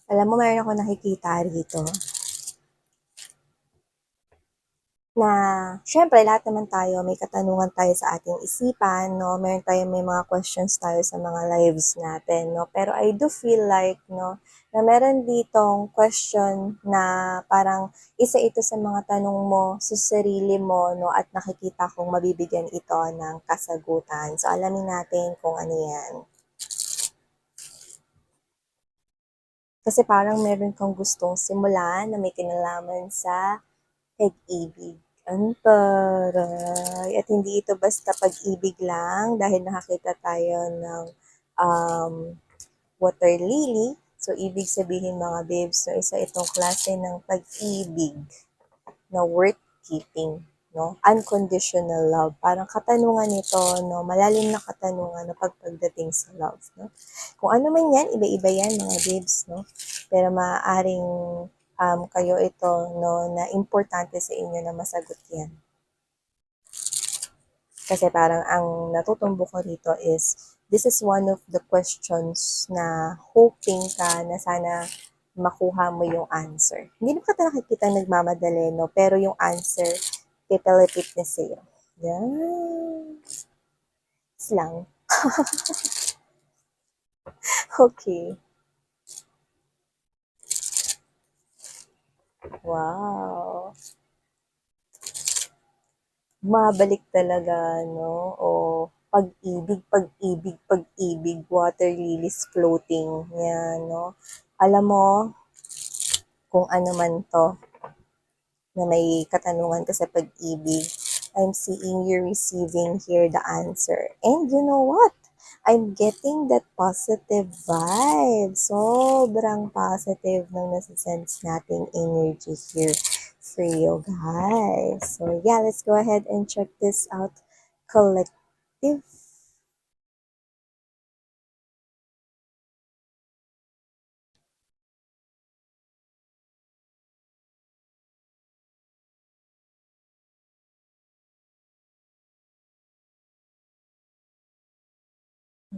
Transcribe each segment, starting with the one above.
Alam mo, mayroon ako nakikita rito na syempre lahat naman tayo may katanungan tayo sa ating isipan, 'no? May mga questions tayo sa mga lives natin, 'no? Pero I do feel like, 'no, na meron ditong question na parang isa ito sa mga tanong mo sa sarili mo, 'no, at nakikita kong mabibigyan ito ng kasagutan. So, alamin natin kung ano 'yan. Kasi parang meron kang gustong simulan na may kinalaman sa pag-ibig. Ang taray! At hindi ito basta pag-ibig lang dahil nakakita tayo ng um, water lily. So, ibig sabihin mga babes, no, isa itong klase ng pag-ibig na worth keeping, no? Unconditional love. Parang katanungan nito, no? Malalim na katanungan na pagdating sa love, no? Kung ano man yan, iba-iba yan mga babes, no? Pero maaaring kayo ito, no, na importante sa inyo na masagot yan. Kasi parang ang natutumbo ko rito is, this is one of the questions na hoping ka na sana makuha mo yung answer. Hindi naman kita nakikita nagmamadali, no? Pero yung answer, pipilipit na sa'yo. Yan. Lang. Okay. Wow. Mabalik talaga, no? O pag-ibig, pag-ibig, pag-ibig, water lilies floating. Yan, no? Alam mo, kung ano man to, na may katanungan ka sa pag-ibig, I'm seeing you receiving here the answer. And you know what? I'm getting that positive vibe. Sobrang positive ng nasa-sense nating energy here for you guys. So yeah, let's go ahead and check this out. Collective.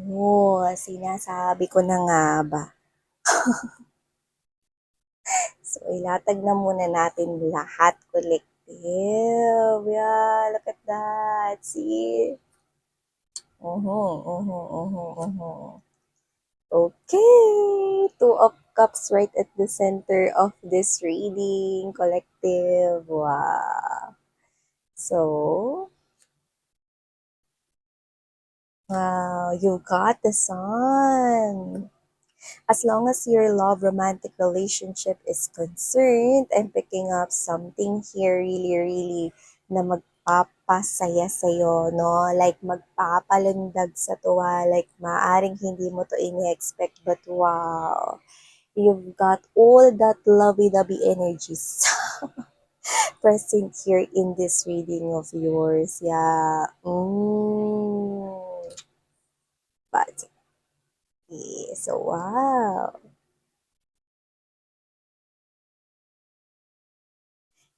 Oh, sinasabi ko na nga ba? So, ilatag na muna natin lahat collective. Yeah, look at that. See? Okay. Two of Cups right at the center of this reading collective. Wow. So, wow, you got the sun. As long as your love romantic relationship is concerned, I'm picking up something here really na magpapasaya sa'yo, no? Like magpapalundag sa tuwa, like maaring hindi mo to ini-expect, but wow, you've got all that lovey-dovey energies present here in this reading of yours. Yeah. But, yeah, so wow.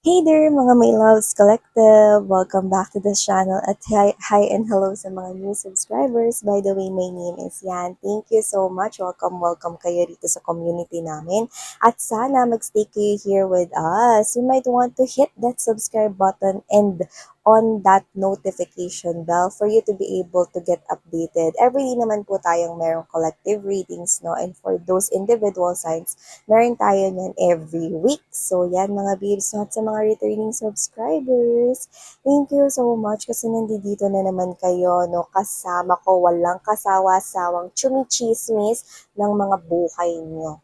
Hey there mga My Loves Collective! Welcome back to the channel at hi and hello sa mga new subscribers. By the way, my name is Yan. Thank you so much. Welcome kayo dito sa community namin. At sana magstay kayo here with us. You might want to hit that subscribe button and on that notification bell for you to be able to get updated. Every day naman po tayong merong collective readings, no? And for those individual signs, meron tayo niyan every week. So, yan mga babes, at sa mga returning subscribers, thank you so much kasi nandito na naman kayo, no? Kasama ko, walang kasawa-sawang chumichismis ng mga buhay niyo.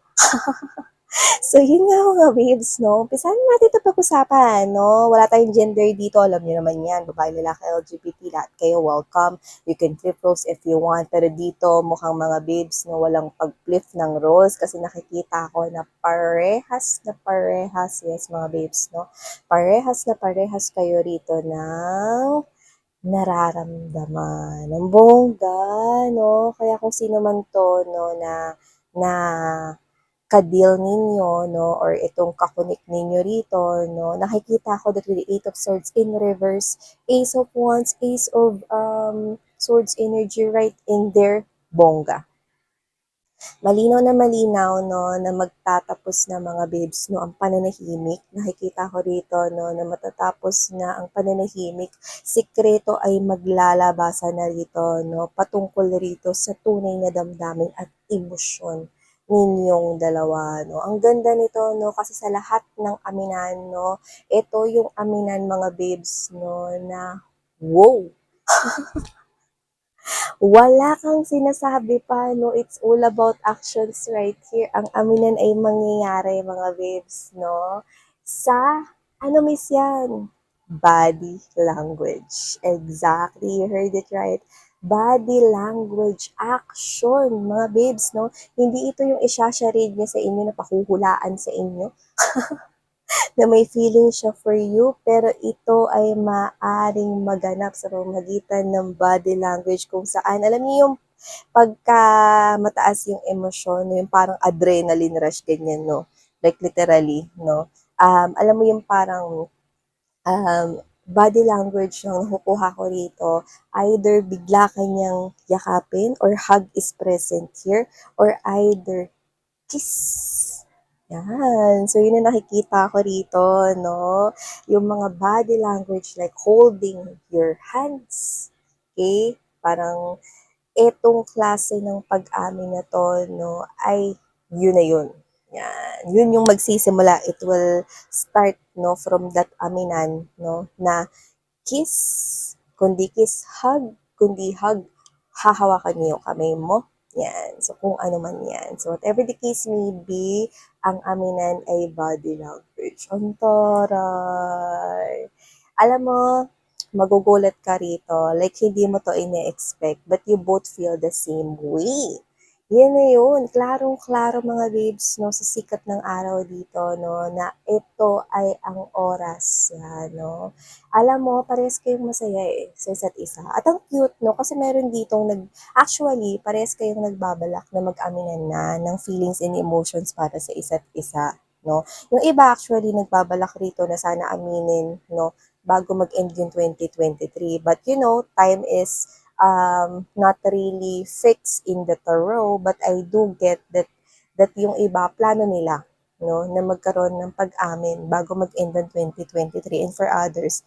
So, yun nga mga babes, no? Umpisahan na natin ito pag-usapan, no? Wala tayong gender dito, alam niyo naman yan. Babae, lalaki, LGBT, lahat kayo, welcome. You can flip roles if you want. Pero dito, mukhang mga babes, no? Walang pag-flip ng roles kasi nakikita ko na parehas, yes, mga babes, no? Parehas na parehas kayo rito ng nararamdaman. Ang bongga, no? Kaya kung sino man to, no, na ka-deal ninyo, no, or itong kakunik ninyo rito, no, nakikita ko that with the Eight of Swords in reverse, Ace of Wands, Ace of Swords energy right in there, bongga. Malinaw na malinaw 'no, na magtatapos na mga babes 'no, ang pananahimik. Nakikita ko rito 'no, na matatapos na ang pananahimik. Sikreto ay maglalabasan na rito 'no, patungkol rito sa tunay na damdamin at emosyon ninyong dalawa 'no. Ang ganda nito 'no, kasi sa lahat ng aminan 'no, ito yung aminan mga babes 'no, na wow! Wala kang sinasabi pa 'no, it's all about actions right here. Ang aminan ay mangyayari mga babes 'no, sa ano miss yan, body language. Exactly, you heard it right. Body language, action mga babes 'no. Hindi ito yung isha-charade niya sa inyo na pahuhulaan sa inyo na may feeling siya for you, pero ito ay maaring maganap sa pamamagitan ng body language kung saan, alam niyo yung pagka mataas yung emosyon, yung parang adrenaline rush, ganyan, no? Like literally, no? Alam mo yung parang body language yung nakukuha ko rito, either bigla kanyang yakapin or hug is present here, or either kiss. Yan. So, yun ang nakikita ko rito, no? Yung mga body language like holding your hands. Okay? Parang etong klase ng pag-amin na to, no, ay yun na yun. Yan. Yun yung magsisimula. It will start, no, from that aminan, no, na kiss, kundi kiss, hug, kundi hug, hahawakan niyo yung kamay mo. Yan. So, kung ano man yan. So, whatever the case may be, ang aminan ay body language. Ang taray. Alam mo, magugulat ka rito. Like, hindi mo to ine-expect, but you both feel the same way. Yan na yun. Klarong-klaro mga babes, no, sa sikat ng araw dito, no, na ito ay ang oras, no. Alam mo, parehas kayong masaya sa isa't isa. At ang cute, no, kasi meron ditong actually, parehas kayong nagbabalak na mag-aminan na ng feelings and emotions para sa isa't isa, no. Yung iba actually nagbabalak rito na sana aminin, no, bago mag-end yung 2023. But you know, time is not really fixed in the tarot, but I do get that yung iba plano nila, no, na magkaroon ng pag-amin bago mag-end ng 2023. And for others,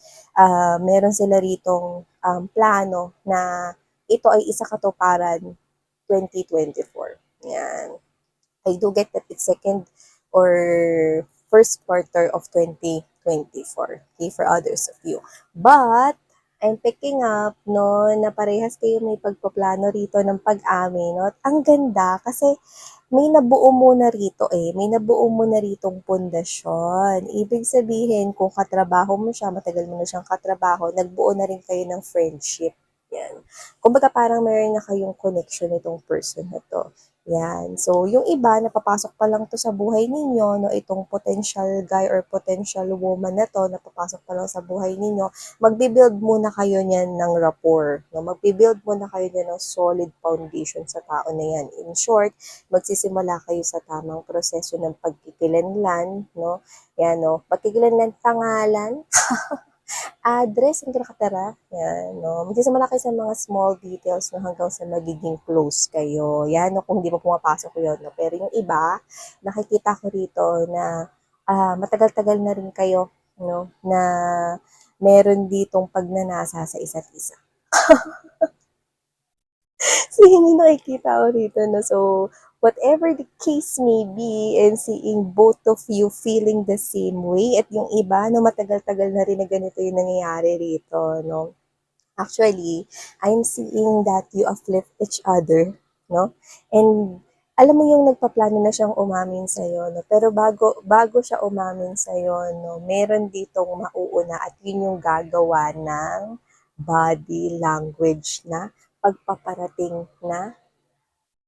meron sila ritong plano na ito ay isa katuparan 2024. Yan. I do get that it's second or first quarter of 2024, okay, for others of you. But, I'm picking up, no, na parehas kayo may pagpaplano rito ng pag-amin, no? At ang ganda kasi may nabuo mo na rito may nabuo mo na ritong pundasyon. Ibig sabihin, kung katrabaho mo siya, matagal mo na siyang katrabaho, nagbuo na rin kayo ng friendship. Yan. Kumbaga parang meron na kayong connection nitong person na to. Yan. So, yung iba, napapasok pa lang to sa buhay ninyo, no, itong potential guy or potential woman na to, napapasok pa lang sa buhay ninyo, magbibuild muna kayo niyan ng rapport, no? Magbibuild muna kayo niyan ng solid foundation sa tao na yan. In short, magsisimula kayo sa tamang proseso ng pagkikilanlan, no? Yan, no? Pagkikilanlan pangalan, address, ang nakatara. Yan, no? Magsisimula kayo sa mga small details no, hanggang sa magiging close kayo. Yan, no? Kung hindi pa pumapasok yun. No? Pero yung iba, nakikita ko rito na matagal-tagal na rin kayo no, na meron ditong pagnanasa sa isa't isa. So, yun yung nakikita ko rito. No? So, whatever the case may be, and seeing both of you feeling the same way, at yung iba, no, matagal-tagal na rin na ganito yung nangyayari rito, no? Actually, I'm seeing that you uplift each other, no? And alam mo yung nagpaplano na siyang umamin sa'yo, no? Pero bago siya umamin sa'yo, no? Meron ditong mauuna at yun yung gagawa ng body language na pagpaparating na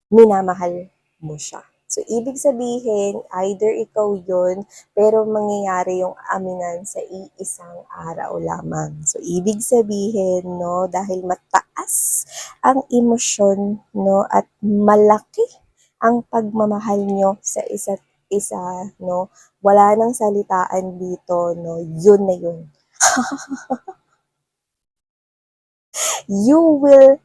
minamahal mo siya. So, ibig sabihin, either ikaw yun, pero mangyayari yung aminan sa iisang araw lamang. So, ibig sabihin, no, dahil mataas ang emosyon, no, at malaki ang pagmamahal nyo sa isa't isa, no, wala nang salitaan dito, no, yun na yun. You will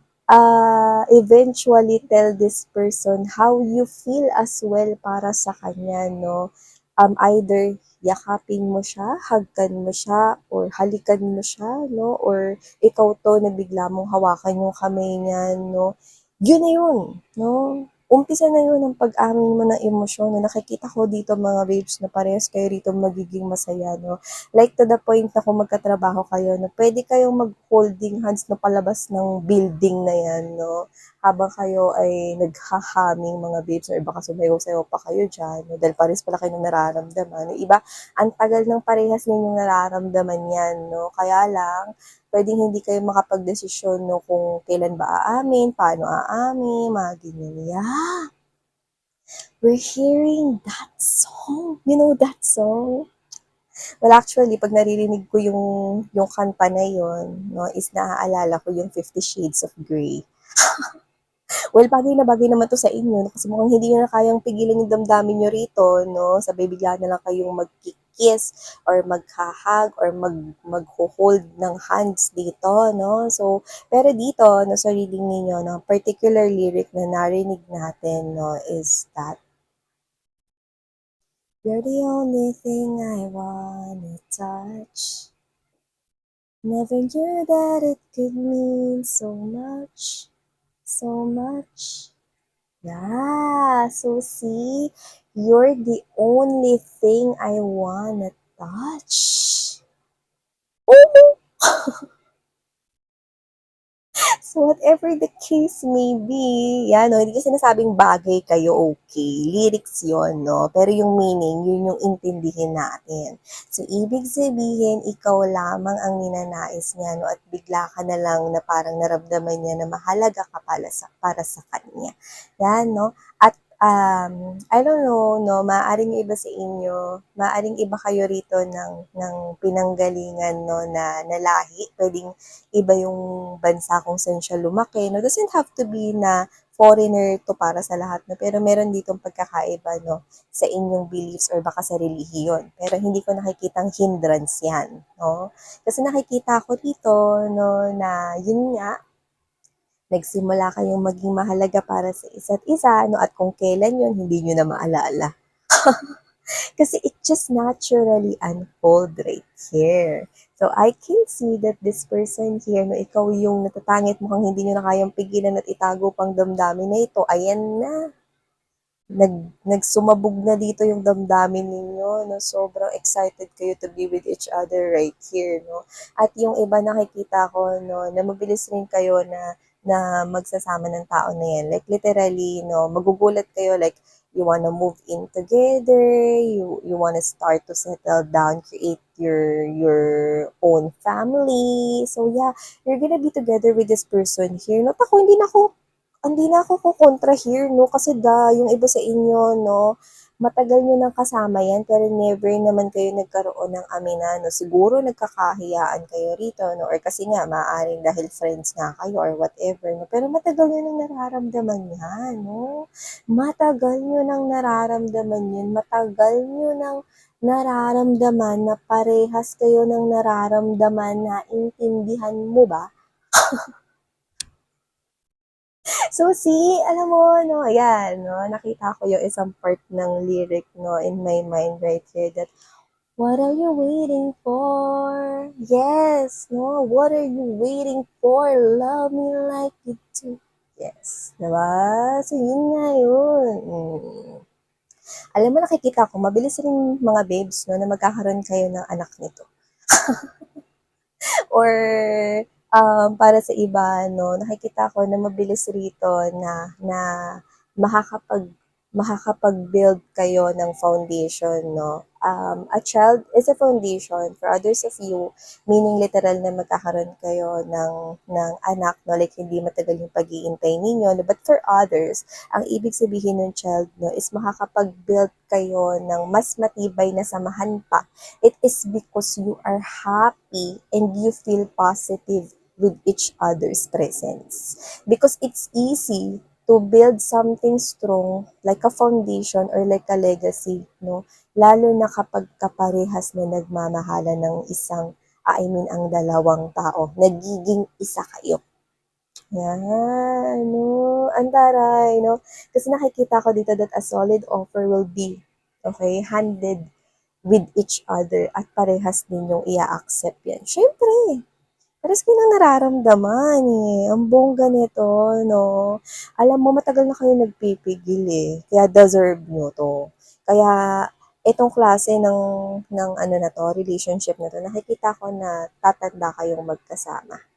eventually tell this person how you feel as well para sa kanya, no? Either yakapin mo siya, hagkan mo siya, or halikan mo siya, no? Or ikaw to na bigla mong hawakan yung kamay niya, no? Yun na yun, no? Umpisa na yun ang pag-amin mo ng emosyon. No? Nakikita ko dito mga babes na parehas kayo rito magiging masaya, no? Like to the point na kung magkatrabaho kayo, no? Pwede kayong mag-holding hands na palabas ng building na yan, no? Habang kayo ay naghahaming mga babes, or baka sumayaw-sayaw pa kayo dyan, no? Dahil parehas pala kayo ng nararamdaman. Yung iba, ang tagal ng parehas ninyong nararamdaman yan, no? Kaya lang, pwedeng hindi kayo makapag-desisyon, no, kung kailan ba aamin, paano aamin, mga ganyan. Yeah, we're hearing that song. You know that song? Well, actually, pag naririnig ko yung kanta na yun, no, is naaalala ko yung 50 Shades of Grey. Well, bagay na bagay naman to sa inyo, no, kasi mukhang hindi nyo na kayang pigilan yung damdamin nyo rito, no? Sabay bigla na lang kayong magkikiss or maghahag or magho-hold ng hands dito, no? So, pero dito, no, sa reading ninyo, no, particular lyric na narinig natin, no, is that you're the only thing I wanna touch. Never knew that it could mean so much, so much. Yeah, so see, you're the only thing I wanna touch. Oh! So whatever the case may be, yan, no, hindi ko sinasabing bagay kayo, okay. Lyrics yon, no? Pero yung meaning, yun yung intindihin natin. So, ibig sabihin, ikaw lamang ang ninanais niya, no? At bigla ka na lang na parang naramdaman niya na mahalaga ka para sa kanya. Yan, no? At I don't know, no, maaaring iba sa inyo, maaaring iba kayo rito ng pinanggalingan, no, na lahi. Pwedeng iba yung bansa kung saan siya lumaki. No, doesn't have to be na foreigner to para sa lahat, no, pero meron ditong pagkakaiba, no, sa inyong beliefs or baka sa relihiyon. Pero hindi ko nakikitang hindrance yan, no. Kasi nakikita ko dito, no, na yun nga, nagsimula kayong maging mahalaga para sa isa't isa, no, at kung kailan yun, hindi nyo na maalala. Kasi it just naturally unfold right here. So I can see that this person here, no, ikaw yung natatangit, mukhang hindi nyo na kayang pigilan at itago pang damdamin na ito. Ayan na, nagsumabog na dito yung damdamin ninyo, no? Sobrang excited kayo to be with each other right here, no? At yung iba nakikita ko, no, na mabilis rin kayo na magsasama ng tao na yan. Like literally, no, magugulat kayo, like you wanna move in together, you wanna start to settle down, create your own family. So yeah, you're gonna be together with this person here. Not ako, hindi na ako kukontra here, no? Kasi yung iba sa inyo, no, matagal nyo nang kasama yan, pero never naman kayo nagkaroon ng aminan, no? Siguro nagkakahiyaan kayo rito, no? Or kasi nga, maaaring dahil friends nga kayo or whatever, no? Pero matagal nyo nang nararamdaman yan, no? Matagal nyo nang nararamdaman yun. Matagal nyo nang nararamdaman na parehas kayo ng nararamdaman na intindihan mo ba? So, see, alam mo, no, ayan, no, nakita ko yung isang part ng lyric, no, in my mind right here that, what are you waiting for? Yes, no, what are you waiting for? Love me like you do. Yes, diba? So, yun nga yun. Alam mo, nakikita ko, mabilis rin mga babes, no, na magkakaroon kayo ng anak nito. Or para sa iba, no, nakikita ko na mabilis rito na makakapag makakapag-build kayo ng foundation, no. A child is a foundation for others of you, meaning literal na magkakaroon kayo ng anak, no, like hindi matagal yung pag-iintay ninyo, no? But for others, ang ibig sabihin ng child, no, is makakapag-build kayo ng mas matibay na samahan pa. It is because you are happy and you feel positive with each other's presence. Because it's easy to build something strong like a foundation or like a legacy, no? Lalo na kapag kaparehas na nagmamahalan ng ang dalawang tao, nagiging isa kayo. Yan, no, ang taray, no? Kasi nakikita ko dito that a solid offer will be, okay, handed with each other at parehas ninyong i-accept yan. Siyempre, parehas kayo ng nararamdaman eh. Ang bongga nito, no? Alam mo, matagal na kayo nagpipigil eh. Kaya deserve nyo to. Kaya, itong klase ng ano na to, relationship na to, nakikita ko na tatanda kayong magkasama.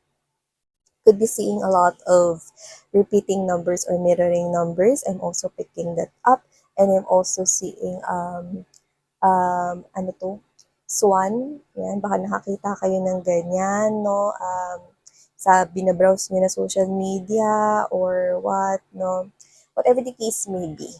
Could be seeing a lot of repeating numbers or mirroring numbers. I'm also picking that up. And I'm also seeing, ano to, swan. Yan, baka nakakita kayo ng ganyan, no? Sa binabrowse nyo na social media or what, no? Whatever the case may be.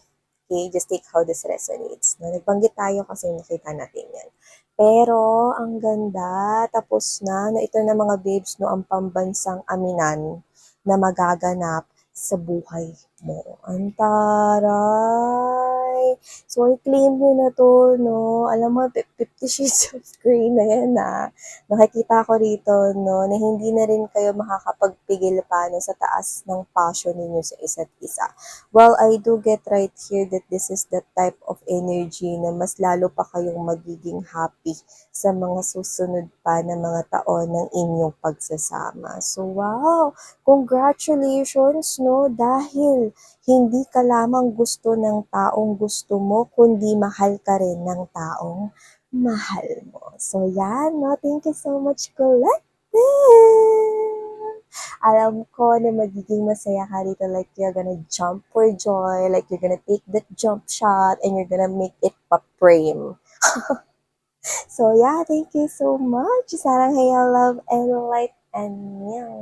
Okay, just take how this resonates. No? Nagbanggit tayo kasi nakita natin yan. Pero, ang ganda, tapos na ito na mga babes, no, ang pambansang aminan na magaganap sa buhay mo. Ang taray! So, i-claim nyo na to, no? Alam mo, 50 Shades of Grey na yan, Nakikita ko rito, no, na hindi na rin kayo makakapagpigil pa, no, sa taas ng passion ninyo sa isa't isa. Well, I do get right here that this is the type of energy na mas lalo pa kayong magiging happy sa mga susunod pa na mga taon ng inyong pagsasama. So, wow! Congratulations, no? Dahil hindi ka lamang gusto ng taong gusto mo, kundi mahal ka rin ng taong mahal mo. So, yan, no? Thank you so much, Collective! Alam ko na magiging masaya ka dito, like you're gonna jump for joy, like you're gonna take that jump shot, and you're gonna make it pa-frame. So, yeah, thank you so much. Sarang Haya Love and Light and Meow.